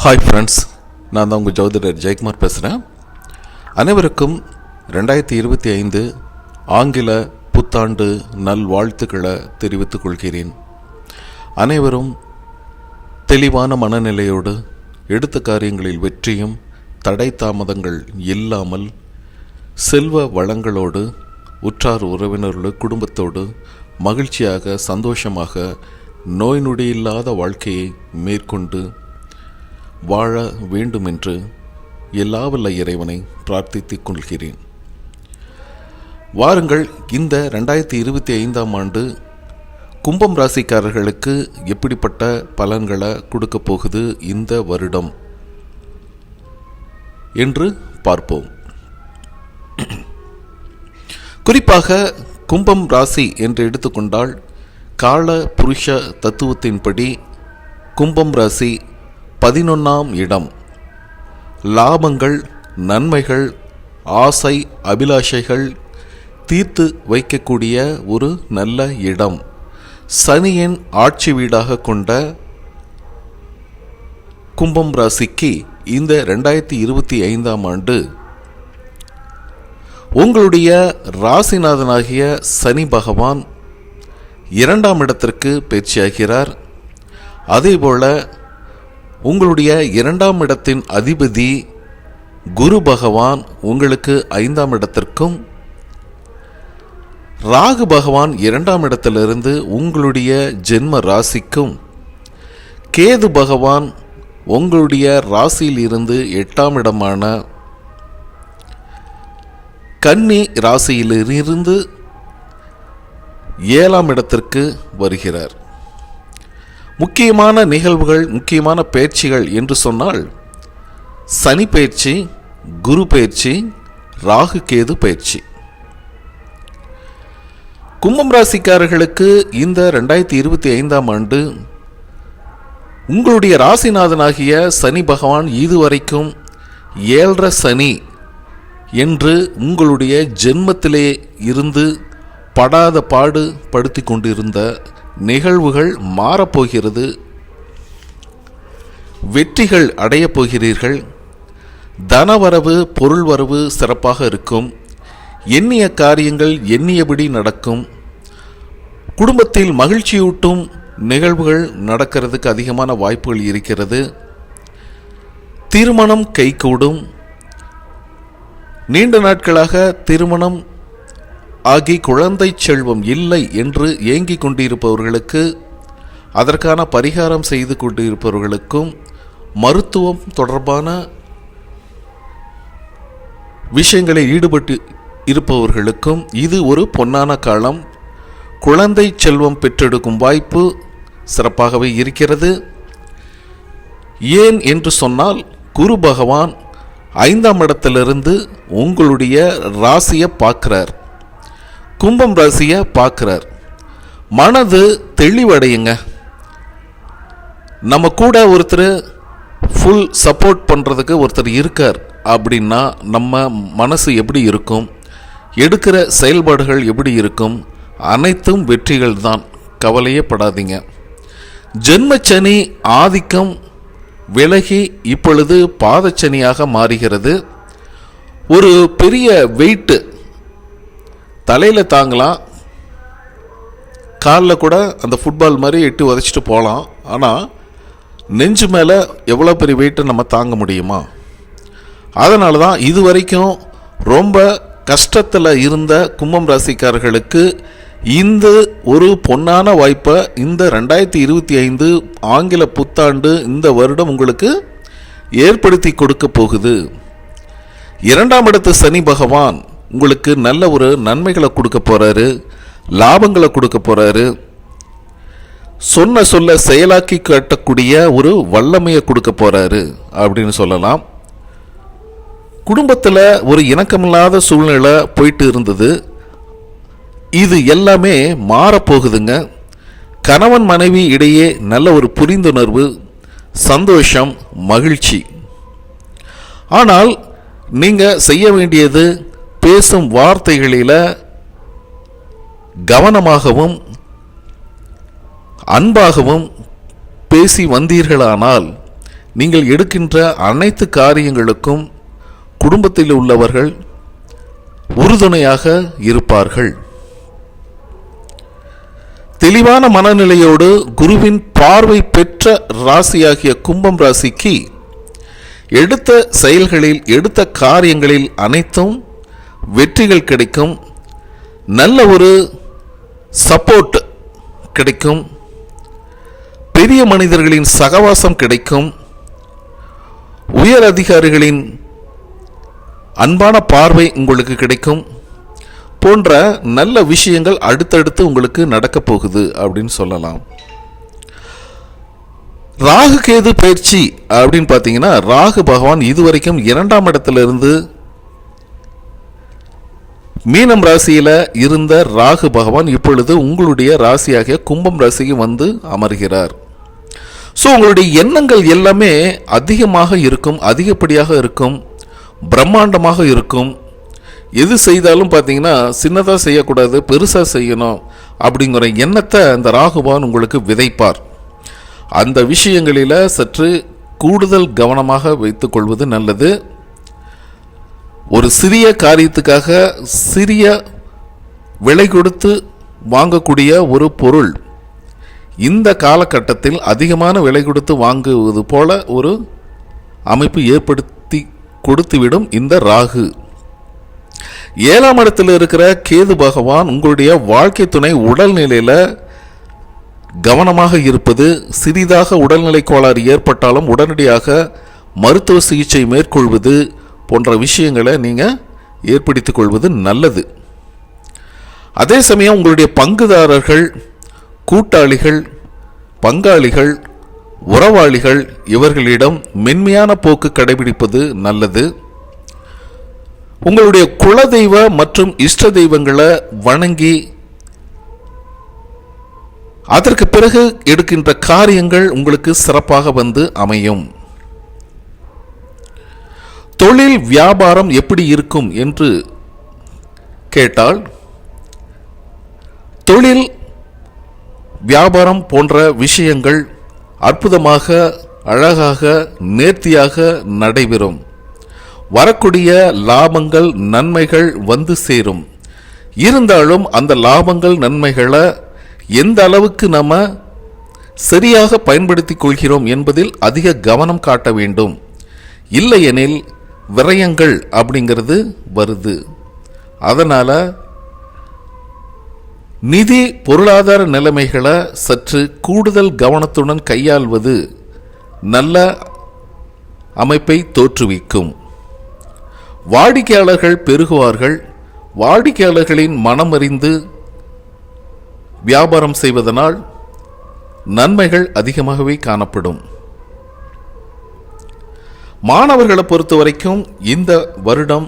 Hi friends, நான் தான் உங்கள் ஜோதிடர் ஜெயக்குமார் பேசுகிறேன். அனைவருக்கும் 2025 ஆங்கில புத்தாண்டு நல்வாழ்த்துக்களை தெரிவித்துக் கொள்கிறேன். அனைவரும் தெளிவான மனநிலையோடு எடுத்த காரியங்களில் வெற்றியும் தடை தாமதங்கள் இல்லாமல் செல்வ வளங்களோடு உற்றார் உறவினர்களோடு குடும்பத்தோடு மகிழ்ச்சியாக சந்தோஷமாக நோய் நொடியில்லாத வாழ்க்கையை மேற்கொண்டு வாழ வேண்டுமென்று எல்லாவல்ல இறைவனை பிரார்த்தித்துக் கொள்கிறேன். வாருங்கள், இந்த 2025ஆம் ஆண்டு கும்பம் ராசிக்காரர்களுக்கு எப்படிப்பட்ட பலன்களை கொடுக்க போகுது இந்த வருடம் என்று பார்ப்போம். குறிப்பாக கும்பம் ராசி என்று எடுத்துக்கொண்டால் கால புருஷ தத்துவத்தின்படி கும்பம் ராசி 11ஆம் இடம். லாபங்கள், நன்மைகள், ஆசை அபிலாஷைகள் தீர்த்து வைக்கக்கூடிய ஒரு நல்ல இடம். சனியின் ஆட்சி வீடாக கொண்ட கும்பம் ராசிக்கு இந்த 2025ஆம் ஆண்டு உங்களுடைய ராசிநாதனாகிய சனி பகவான் 2ஆம் இடத்திற்கு பயிற்சியாகிறார். அதேபோல உங்களுடைய 2ஆம் இடத்தின் அதிபதி குரு பகவான் உங்களுக்கு 5ஆம் இடத்திற்கும், ராகு பகவான் 2ஆம் இடத்திலிருந்து உங்களுடைய ஜென்ம ராசிக்கும், கேது பகவான் உங்களுடைய ராசியில் இருந்து 8ஆம் இடமான கன்னி ராசியிலிருந்து 7ஆம் இடத்திற்கு வருகிறார். முக்கியமான நிகழ்வுகள், முக்கியமான பயிற்சிகள் என்று சொன்னால் சனி பயிற்சி, குரு பயிற்சி, ராகு கேது பயிற்சி. கும்பம் ராசிக்காரர்களுக்கு இந்த 2025ஆம் ஆண்டு உங்களுடைய ராசிநாதனாகிய சனி பகவான் இதுவரைக்கும் 7.5 சனி என்று உங்களுடைய ஜென்மத்திலே இருந்து படாத பாடு படுத்தி கொண்டிருந்த நிகழ்வுகள் மாறப்போகிறது. வெற்றிகள் அடையப் போகிறீர்கள். தனவரவு, பொருள் வரவு சிறப்பாக இருக்கும். எண்ணிய காரியங்கள் எண்ணியபடி நடக்கும். குடும்பத்தில் மகிழ்ச்சியூட்டும் நிகழ்வுகள் நடக்கிறதுக்கு அதிகமான வாய்ப்புகள் இருக்கிறது. திருமணம் கைகூடும். நீண்ட நாட்களாக திருமணம் ஆகி குழந்தை செல்வம் இல்லை என்று ஏங்கிக் கொண்டிருப்பவர்களுக்கு, அதற்கான பரிகாரம் செய்து கொண்டிருப்பவர்களுக்கும், மருத்துவம் தொடர்பான விஷயங்களில் ஈடுபட்டு இருப்பவர்களுக்கும் இது ஒரு பொன்னான காலம். குழந்தை செல்வம் பெற்றெடுக்கும் வாய்ப்பு சிறப்பாகவே இருக்கிறது. ஏன் என்று சொன்னால் குரு பகவான் 5ஆம் இடத்திலிருந்து உங்களுடைய ராசியை பார்க்கிறார், கும்பம் ராசியை பார்க்கிறார். மனது தெளிவடையுங்க. நம்ம கூட ஒருத்தர் ஃபுல் சப்போர்ட் பண்ணுறதுக்கு ஒருத்தர் இருக்கார் அப்படின்னா நம்ம மனசு எப்படி இருக்கும், எடுக்கிற செயல்பாடுகள் எப்படி இருக்கும், அனைத்தும் வெற்றிகள் தான். கவலையே படாதீங்க. ஜென்மச்சனி ஆதிக்கம் விலகி இப்பொழுது பாதச்சனியாக மாறுகிறது. ஒரு பெரிய வெயிட்டு தலையில் தாங்கலாம், காலில் கூட அந்த ஃபுட்பால் மாதிரி எட்டி உதச்சிட்டு போகலாம். ஆனால் நெஞ்சு மேலே எவ்வளோ பெரிய வெயிட்டை நம்ம தாங்க முடியுமா? அதனால தான் இது வரைக்கும் ரொம்ப கஷ்டத்தில் இருந்த கும்பம் ராசிக்காரர்களுக்கு இந்த ஒரு பொன்னான வாய்ப்பை இந்த 2025 ஆங்கில புத்தாண்டு இந்த வருடம் உங்களுக்கு ஏற்படுத்தி கொடுக்க போகுது. 2ஆம் இடத்து சனி பகவான் உங்களுக்கு நல்ல ஒரு நன்மைகளை கொடுக்க போறாரு, லாபங்களை கொடுக்க போறாரு. சொன்ன சொல்ல செயலாக்கி காட்டக்கூடிய ஒரு வல்லமையை கொடுக்க போறாரு அப்படின்னு சொல்லலாம். குடும்பத்தில் ஒரு இணக்கமில்லாத சூழ்நிலை போயிட்டு இருந்தது, இது எல்லாமே மாறப்போகுதுங்க. கணவன் மனைவி இடையே நல்ல ஒரு புரிந்துணர்வு, சந்தோஷம், மகிழ்ச்சி. ஆனால் நீங்க செய்ய வேண்டியது பேசும் வார்த்தைகளில் கவனமாகவும் அன்பாகவும் பேசி வந்தீர்களானால் நீங்கள் எடுக்கின்ற அனைத்து காரியங்களுக்கும் குடும்பத்தில் உள்ளவர்கள் உறுதுணையாக இருப்பார்கள். தெளிவான மனநிலையோடு குருவின் பார்வை பெற்ற ராசியாகிய கும்பம் ராசிக்கு எடுத்த செயல்களில், எடுத்த காரியங்களில் அனைத்தும் வெற்றிகள் கிடைக்கும். நல்ல ஒரு சப்போர்ட் கிடைக்கும். பெரிய மனிதர்களின் சகவாசம் கிடைக்கும். உயர் அதிகாரிகளின் அன்பான பார்வை உங்களுக்கு கிடைக்கும். போன்ற நல்ல விஷயங்கள் அடுத்தடுத்து உங்களுக்கு நடக்கப் போகுது அப்படின்னு சொல்லலாம். ராகு கேது பயிற்சி அப்படின்னு பார்த்தீங்கன்னா, ராகு பகவான் இதுவரைக்கும் 2ஆம் இடத்திலிருந்து மீனம் ராசியில இருந்த ராகு பகவான் இப்பொழுது உங்களுடைய ராசியாகிய கும்பம் ராசிக்கு வந்து அமர்கிறார். ஸோ உங்களுடைய எண்ணங்கள் எல்லாமே அதிகமாக இருக்கும், அதிகப்படியாக இருக்கும், பிரம்மாண்டமாக இருக்கும். எது செய்தாலும் பார்த்தீங்கன்னா சின்னதாக செய்யக்கூடாது, பெருசாக செய்யணும் அப்படிங்கிற எண்ணத்தை அந்த ராகுபான் உங்களுக்கு விதைப்பார். அந்த விஷயங்களில் சற்று கூடுதல் கவனமாக வைத்துக் கொள்வது நல்லது. ஒரு சிறிய காரியத்துக்காக சிறிய விலை கொடுத்து வாங்கக்கூடிய ஒரு பொருள் இந்த காலகட்டத்தில் அதிகமான விலை கொடுத்து வாங்குவது போல ஒரு அமைப்பு ஏற்படுத்தி கொடுத்துவிடும் இந்த ராகு. 7ஆம் இடத்தில் இருக்கிற கேது பகவான் உங்களுடைய வாழ்க்கை துணை உடல்நிலையில் கவனமாக இருப்பது, சிறிதாக உடல்நிலை கோளாறு ஏற்பட்டாலும் உடனடியாக மருத்துவ சிகிச்சை மேற்கொள்வது போன்ற விஷயங்களை நீங்கள் ஏற்படுத்திக் கொள்வது நல்லது. அதே சமயம் உங்களுடைய பங்குதாரர்கள், கூட்டாளிகள், பங்காளிகள், உறவாளிகள் இவர்களிடம் மென்மையான போக்கு கடைபிடிப்பது நல்லது. உங்களுடைய குலதெய்வ மற்றும் இஷ்ட தெய்வங்களை வணங்கி அதற்கு பிறகு எடுக்கின்ற காரியங்கள் உங்களுக்கு சிறப்பாக வந்து அமையும். தொழில் வியாபாரம் எப்படி இருக்கும் என்று கேட்டால், தொழில் வியாபாரம் போன்ற விஷயங்கள் அற்புதமாக, அழகாக, நேர்த்தியாக நடைபெறும். வரக்கூடிய லாபங்கள், நன்மைகள் வந்து சேரும். இருந்தாலும் அந்த லாபங்கள், நன்மைகளை எந்த அளவுக்கு நம்ம சரியாக பயன்படுத்திக் கொள்கிறோம் என்பதில் அதிக கவனம் காட்ட வேண்டும். இல்லையெனில் விரயங்கள் அப்படிங்கிறது வருது. அதனால நிதி பொருளாதார நிலைமைகளை சற்று கூடுதல் கவனத்துடன் கையாள்வது நல்ல அமைப்பை தோற்றுவிக்கும். வாடிக்கையாளர்கள் பெருகுவார்கள். வாடிக்கையாளர்களின் மனமறிந்து வியாபாரம் செய்வதனால் நன்மைகள் அதிகமாகவே காணப்படும். மாணவர்களை பொறுத்த வரைக்கும் இந்த வருடம்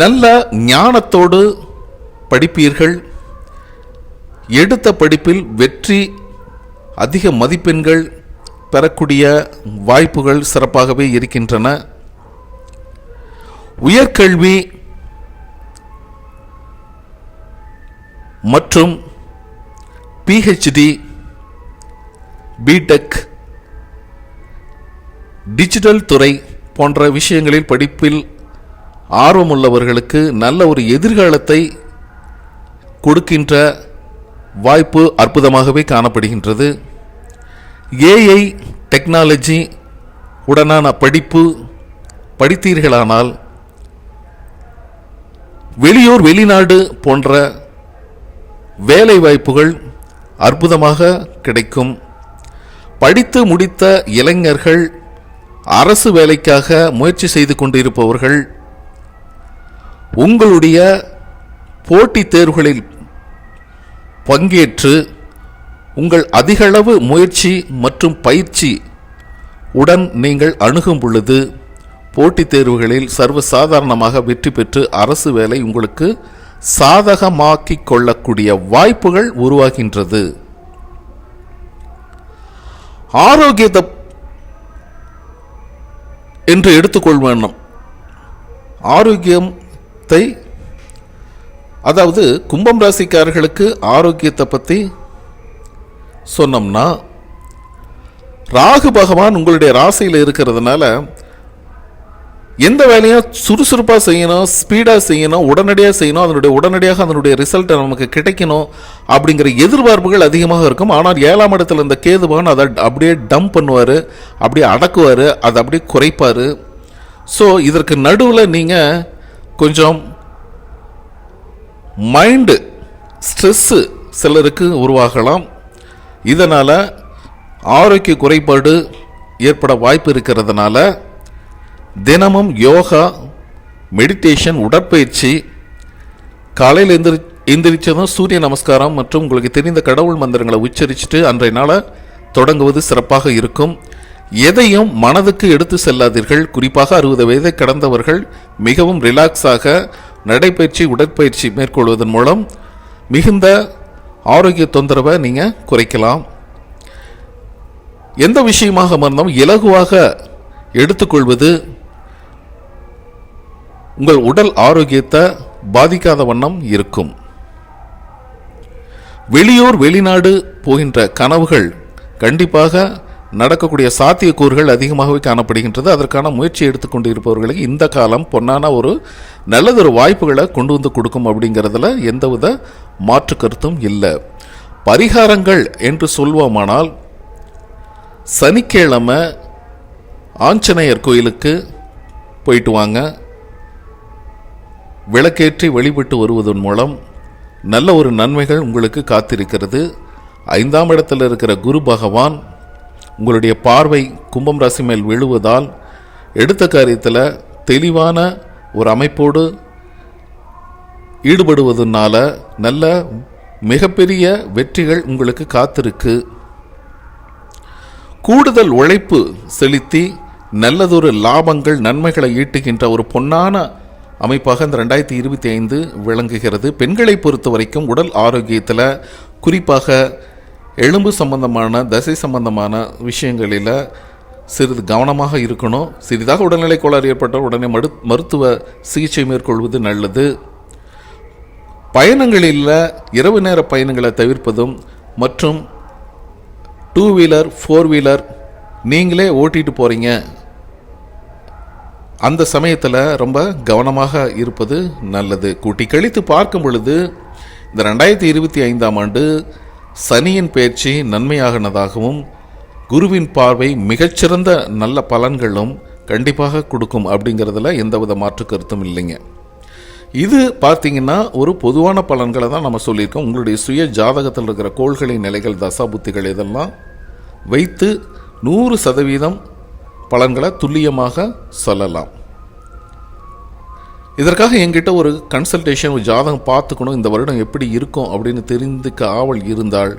நல்ல ஞானத்தோடு படிப்பீர்கள். எடுத்த படிப்பில் வெற்றி, அதிக மதிப்பெண்கள் பெறக்கூடிய வாய்ப்புகள் சிறப்பாகவே இருக்கின்றன. உயர்கல்வி மற்றும் PhD, பிடெக், டிஜிட்டல் துறை போன்ற விஷயங்களில் படிப்பில் ஆர்வமுள்ளவர்களுக்கு நல்ல ஒரு எதிர்காலத்தை கொடுக்கின்ற வாய்ப்பு அற்புதமாகவே காணப்படுகின்றது. AI டெக்னாலஜி உடனான படிப்பு படித்தீர்களானால் வெளியூர், வெளிநாடு போன்ற வேலை வாய்ப்புகள் அற்புதமாக கிடைக்கும். படித்து முடித்த இளைஞர்கள், அரசு வேலைக்காக முயற்சி செய்து கொண்டிருப்பவர்கள், உங்களுடைய போட்டித் தேர்வுகளில் பங்கேற்று உங்கள் அதிகளவு முயற்சி மற்றும் பயிற்சி உடன் நீங்கள் அணுகும் பொழுது போட்டித் தேர்வுகளில் சர்வசாதாரணமாக வெற்றி பெற்று அரசு வேலை உங்களுக்கு சாதகமாக்கிக் கொள்ளக்கூடிய வாய்ப்புகள் உருவாகின்றது. ஆரோக்கியத்தை என்று எடுத்துக்கொள்வோம். ஆரோக்கியத்தை, அதாவது கும்பம் ராசிக்காரர்களுக்கு ஆரோக்கியத்தை பற்றி சொன்னோம்னா, ராகு பகவான் உங்களுடைய ராசியில் இருக்கிறதுனால எந்த வேலையும் சுறுசுறுப்பாக செய்யணும், ஸ்பீடாக செய்யணும், உடனடியாக செய்யணும், உடனடியாக அதனுடைய ரிசல்ட் நமக்கு கிடைக்கணும் அப்படிங்கிற எதிர்பார்ப்புகள் அதிகமாக இருக்கும். ஆனால் 7ஆம் இடத்துல இந்த கேதுவான் அதை அப்படியே டம்ப் பண்ணுவார், அப்படியே அடக்குவார், அதை அப்படியே குறைப்பார். ஸோ இதற்கு நடுவில் நீங்கள் கொஞ்சம் மைண்டு ஸ்ட்ரெஸ்ஸு சிலருக்கு உருவாகலாம். இதனால் ஆரோக்கிய குறைபாடு ஏற்பட வாய்ப்பு இருக்கிறதுனால தினமும் யோகா, மெடிடேஷன், உடற்பயிற்சி, காலையில் எந்திரிச்சதும் சூரிய நமஸ்காரம் மற்றும் உங்களுக்கு தெரிந்த கடவுள் மந்திரங்களை உச்சரிச்சுட்டு அன்றைய நாளை தொடங்குவது சிறப்பாக இருக்கும். எதையும் மனதுக்கு எடுத்து செல்லாதீர்கள். குறிப்பாக 60 வயதை கடந்தவர்கள் மிகவும் ரிலாக்ஸாக நடைப்பயிற்சி, உடற்பயிற்சி மேற்கொள்வதன் மூலம் மிகுந்த ஆரோக்கிய தொந்தரவை நீங்கள் குறைக்கலாம். எந்த விஷயமாக இருந்தாலும் இலகுவாக எடுத்துக்கொள்வது உங்கள் உடல் ஆரோக்கியத்தை பாதிக்காத வண்ணம் இருக்கும். வெளியூர், வெளிநாடு போகின்ற கனவுகள் கண்டிப்பாக நடக்கக்கூடிய சாத்தியக்கூறுகள் அதிகமாகவே காணப்படுகின்றது. அதற்கான முயற்சி எடுத்துக்கொண்டு இருப்பவர்களுக்கு இந்த காலம் பொன்னான ஒரு நல்லதொரு வாய்ப்புகளை கொண்டு வந்து கொடுக்கும் அப்படிங்கிறதுல எந்தவித மாற்று கருத்தும் இல்லை. பரிகாரங்கள் என்று சொல்வோமானால், சனிக்கிழமை ஆஞ்சநேயர் கோயிலுக்கு போயிட்டு வாங்க. விளக்கேற்றி வழிபட்டு வருவதன் மூலம் நல்ல ஒரு நன்மைகள் உங்களுக்கு காத்திருக்கிறது. 5ஆம் இடத்தில் இருக்கிற குரு பகவான் உங்களுடைய பார்வை கும்பம் ராசி மேல் விழுவதால் எடுத்த காரியத்தில் தெளிவான ஒரு அமைப்போடு ஈடுபடுவதனால நல்ல மிகப்பெரிய வெற்றிகள் உங்களுக்கு காத்திருக்கு. கூடுதல் உழைப்பு செலுத்தி நல்லதொரு லாபங்கள், நன்மைகளை ஈட்டுகின்ற ஒரு பொன்னான அமைப்பாக இந்த 2025 விளங்குகிறது. பெண்களை பொறுத்த வரைக்கும் உடல் ஆரோக்கியத்தில், குறிப்பாக எலும்பு சம்பந்தமான, தசை சம்பந்தமான விஷயங்களில் சிறிது கவனமாக இருக்கணும். சிறிதாக உடல்நிலை கோளாறு ஏற்பட்ட உடனே மருத்துவ சிகிச்சை மேற்கொள்வது நல்லது. பயணங்களில் இரவு நேர பயணங்களை தவிர்ப்பதும் மற்றும் 2 வீலர் 4 வீலர் நீங்களே ஓட்டிட்டு போகிறீங்க, அந்த சமயத்தில் ரொம்ப கவனமாக இருப்பது நல்லது. கூட்டி கழித்து பார்க்கும் பொழுது இந்த 2025ஆம் ஆண்டு சனியின் பயிற்சி நன்மையாகனதாகவும் குருவின் பார்வை மிகச்சிறந்த நல்ல பலன்களும் கண்டிப்பாக கொடுக்கும் அப்படிங்கிறதுல எந்தவித மாற்று கருத்தும் இல்லைங்க. இது பார்த்தீங்கன்னா ஒரு பொதுவான பலன்களை தான் நம்ம சொல்லியிருக்கோம். உங்களுடைய சுய ஜாதகத்தில் இருக்கிற கோள்களின் நிலைகள், தசாபுத்திகள் இதெல்லாம் வைத்து 100% பலன்களை துல்லியமாக சொல்லலாம். இதற்காக என்கிட்ட ஒரு கன்சல்டேஷன், ஒரு ஜாதகம் பார்த்துக்கணும், இந்த வருடம் எப்படி இருக்கும் அப்படின்னு தெரிந்துக்க ஆவல் இருந்தால்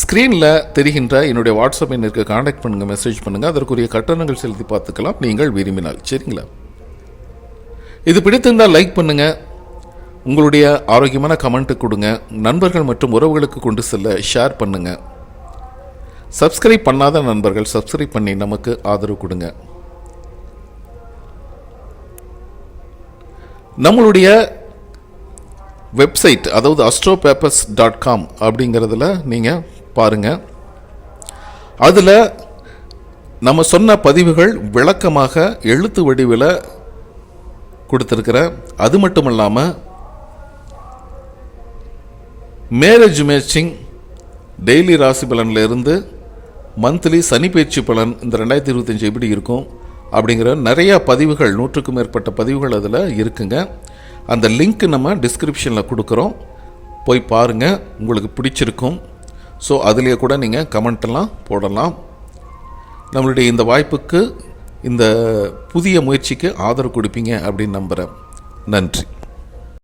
ஸ்க்ரீனில் தெரிகின்ற என்னுடைய வாட்ஸ்அப் எண்ணிற்கு கான்டாக்ட் பண்ணுங்கள், மெசேஜ் பண்ணுங்கள். அதற்குரிய கட்டணங்கள் செலுத்தி பார்த்துக்கலாம் நீங்கள் விரும்பினால். சரிங்களா? இது பிடித்திருந்தால் லைக் பண்ணுங்கள், உங்களுடைய ஆரோக்கியமான கமெண்ட்டு கொடுங்க, நண்பர்கள் மற்றும் உறவுகளுக்கு கொண்டு செல்ல ஷேர் பண்ணுங்கள். சப்ஸ்கிரைப் பண்ணாத நண்பர்கள் சப்ஸ்கிரைப் பண்ணி நமக்கு ஆதரவு கொடுங்க. நம்மளுடைய வெப்சைட், அதாவது astrofocus.com அப்படிங்கிறதுல நீங்கள் பாருங்கள். அதில் நம்ம சொன்ன பதிவுகள் விளக்கமாக எழுத்து வடிவில் கொடுத்துருக்கிறேன். அது மட்டும் இல்லாமல் மேரேஜ் மேட்சிங், டெய்லி ராசி பலனில் இருந்து மந்த்லி சனி பயிற்சி பலன் இந்த 2025 எப்படி இருக்கும் அப்படிங்கிற நிறையா பதிவுகள், 100க்கும் மேற்பட்ட பதிவுகள் அதில் இருக்குங்க. அந்த லிங்க் நம்ம டிஸ்கிரிப்ஷனில் கொடுக்குறோம், போய் பாருங்கள், உங்களுக்கு பிடிச்சிருக்கும். ஸோ அதிலே கூட நீங்கள் கமெண்ட்டெல்லாம் போடலாம். நம்மளுடைய இந்த வாய்ப்புக்கு, இந்த புதிய முயற்சிக்கு ஆதரவு கொடுப்பீங்க அப்படின்னு நம்புகிறேன். நன்றி.